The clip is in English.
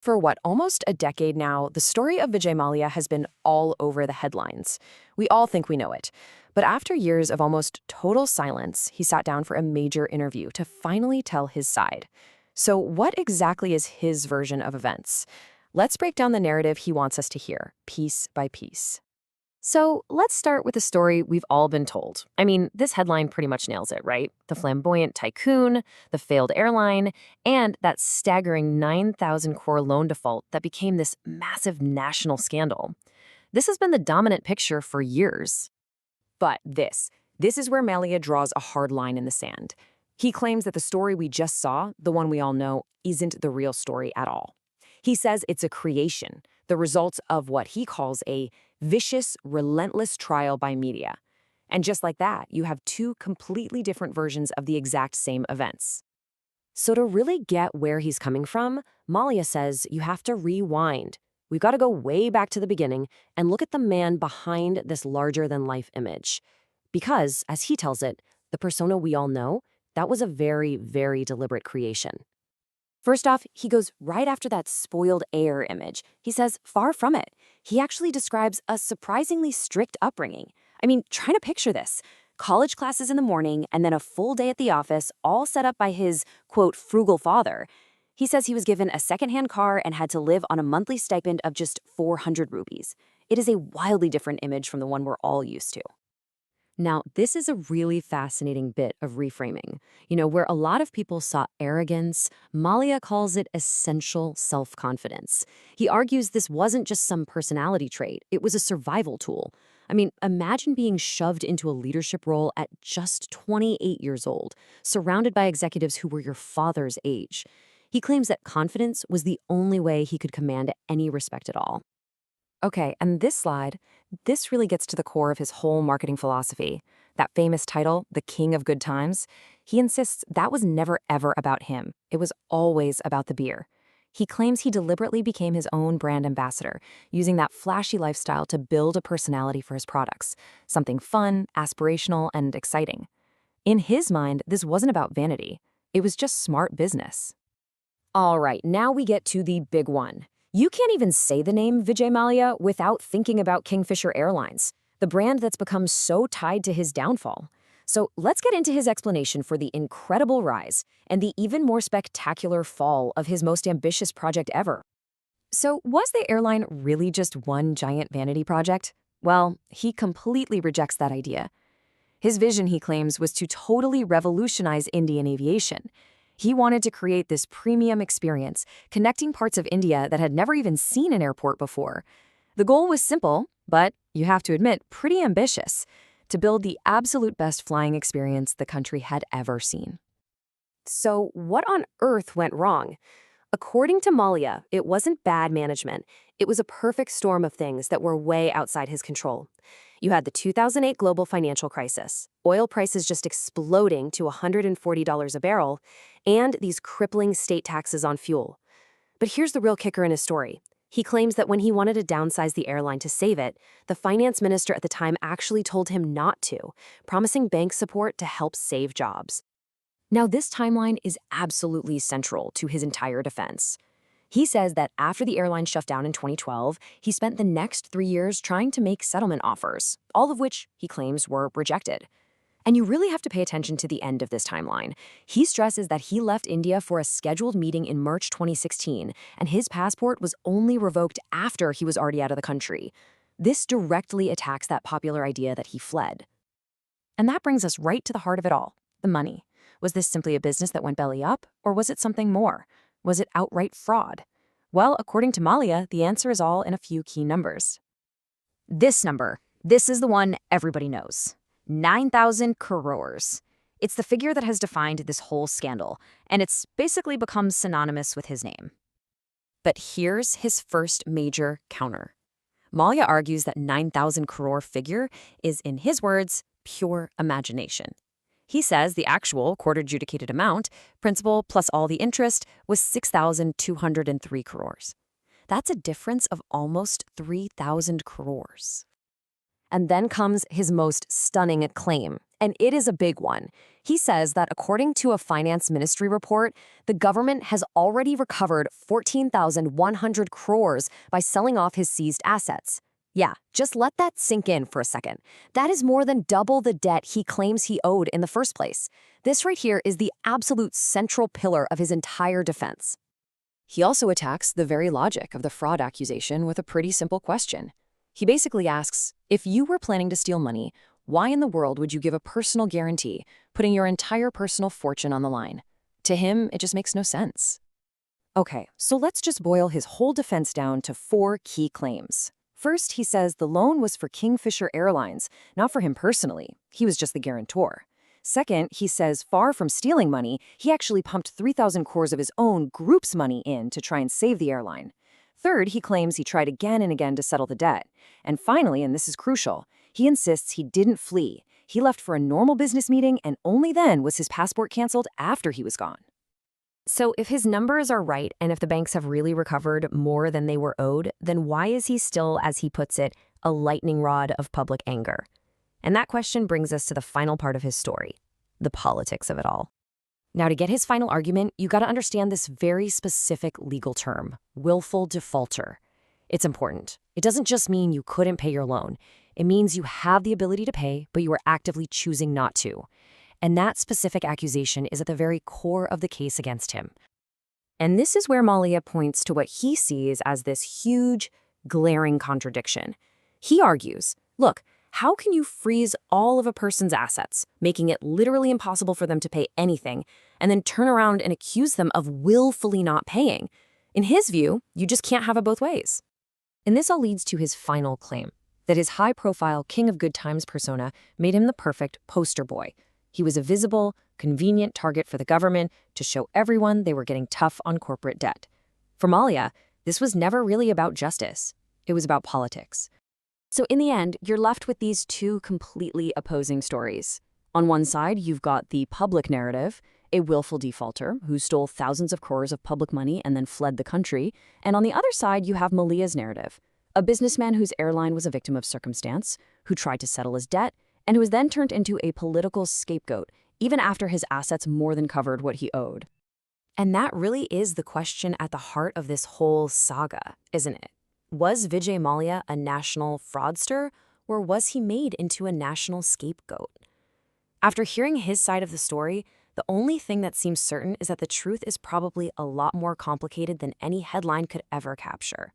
For what, almost a decade now, the story of Vijay Mallya has been all over the headlines. We all think we know it. But after years of almost total silence, he sat down for a major interview to finally tell his side. So what exactly is his version of events? Let's break down the narrative he wants us to hear, piece by piece. So let's start with a story we've all been told. I mean, this headline pretty much nails it, right? The flamboyant tycoon, the failed airline, and that staggering 9,000 crore loan default that became this massive national scandal. This has been the dominant picture for years. But this is where Mallya draws a hard line in the sand. He claims that the story we just saw, the one we all know, isn't the real story at all. He says it's a creation, the results of what he calls a vicious, relentless trial by media. And just like that, you have two completely different versions of the exact same events. So to really get where he's coming from, Mallya says you have to rewind. We've got to go way back to the beginning and look at the man behind this larger-than-life image. Because, as he tells it, the persona we all know, that was a very, very deliberate creation. First off, he goes right after that spoiled heir image. He says, far from it. He actually describes a surprisingly strict upbringing. I mean, try to picture this. College classes in the morning and then a full day at the office, all set up by his, quote, frugal father. He says he was given a secondhand car and had to live on a monthly stipend of just 400 rupees. It is a wildly different image from the one we're all used to. Now, this is a really fascinating bit of reframing. Where a lot of people saw arrogance, Mallya calls it essential self-confidence. He argues this wasn't just some personality trait, it was a survival tool. I mean, imagine being shoved into a leadership role at just 28 years old, surrounded by executives who were your father's age. He claims that confidence was the only way he could command any respect at all. Okay, and this really gets to the core of his whole marketing philosophy. That famous title, The King of Good Times, he insists that was never ever about him. It was always about the beer. He claims he deliberately became his own brand ambassador, using that flashy lifestyle to build a personality for his products, something fun, aspirational, and exciting. In his mind, this wasn't about vanity. It was just smart business. All right, now we get to the big one. You can't even say the name Vijay Mallya without thinking about Kingfisher Airlines, the brand that's become so tied to his downfall. So let's get into his explanation for the incredible rise and the even more spectacular fall of his most ambitious project ever. So was the airline really just one giant vanity project? Well, he completely rejects that idea. His vision, he claims, was to totally revolutionize Indian aviation. He wanted to create this premium experience, connecting parts of India that had never even seen an airport before. The goal was simple, but, you have to admit, pretty ambitious: to build the absolute best flying experience the country had ever seen. So what on earth went wrong? According to Mallya, it wasn't bad management. It was a perfect storm of things that were way outside his control. You had the 2008 global financial crisis, oil prices just exploding to $140 a barrel, and these crippling state taxes on fuel. But here's the real kicker in his story. He claims that when he wanted to downsize the airline to save it, the finance minister at the time actually told him not to, promising bank support to help save jobs. Now, this timeline is absolutely central to his entire defense. He says that after the airline shut down in 2012, he spent the next 3 years trying to make settlement offers, all of which, he claims, were rejected. And you really have to pay attention to the end of this timeline. He stresses that he left India for a scheduled meeting in March 2016, and his passport was only revoked after he was already out of the country. This directly attacks that popular idea that he fled. And that brings us right to the heart of it all, the money. Was this simply a business that went belly up, or was it something more? Was it outright fraud? Well, according to Mallya, the answer is all in a few key numbers. This number, this is the one everybody knows. 9,000 crores. It's the figure that has defined this whole scandal, and it's basically become synonymous with his name. But here's his first major counter. Mallya argues that 9,000 crore figure is, in his words, pure imagination. He says the actual court-adjudicated amount, principal plus all the interest, was 6,203 crores. That's a difference of almost 3,000 crores. And then comes his most stunning claim, and it is a big one. He says that according to a finance ministry report, the government has already recovered 14,100 crores by selling off his seized assets. Yeah, just let that sink in for a second. That is more than double the debt he claims he owed in the first place. This right here is the absolute central pillar of his entire defense. He also attacks the very logic of the fraud accusation with a pretty simple question. He basically asks, if you were planning to steal money, why in the world would you give a personal guarantee, putting your entire personal fortune on the line? To him, it just makes no sense. Okay, so let's just boil his whole defense down to 4 key claims. First, he says the loan was for Kingfisher Airlines, not for him personally. He was just the guarantor. Second, he says far from stealing money, he actually pumped 3,000 crores of his own group's money in to try and save the airline. Third, he claims he tried again and again to settle the debt. And finally, and this is crucial, he insists he didn't flee. He left for a normal business meeting, and only then was his passport canceled after he was gone. So if his numbers are right, and if the banks have really recovered more than they were owed, then why is he still, as he puts it, a lightning rod of public anger? And that question brings us to the final part of his story, the politics of it all. Now, to get his final argument, you got to understand this very specific legal term, willful defaulter. It's important. It doesn't just mean you couldn't pay your loan. It means you have the ability to pay, but you are actively choosing not to. And that specific accusation is at the very core of the case against him. And this is where Mallya points to what he sees as this huge, glaring contradiction. He argues, look, how can you freeze all of a person's assets, making it literally impossible for them to pay anything, and then turn around and accuse them of willfully not paying? In his view, you just can't have it both ways. And this all leads to his final claim, that his high-profile King of Good Times persona made him the perfect poster boy. He was a visible, convenient target for the government to show everyone they were getting tough on corporate debt. For Mallya, this was never really about justice. It was about politics. So in the end, you're left with these 2 completely opposing stories. On one side, you've got the public narrative, a willful defaulter who stole thousands of crores of public money and then fled the country. And on the other side, you have Mallya's narrative, a businessman whose airline was a victim of circumstance, who tried to settle his debt, and who was then turned into a political scapegoat, even after his assets more than covered what he owed. And that really is the question at the heart of this whole saga, isn't it? Was Vijay Mallya a national fraudster, or was he made into a national scapegoat? After hearing his side of the story, the only thing that seems certain is that the truth is probably a lot more complicated than any headline could ever capture.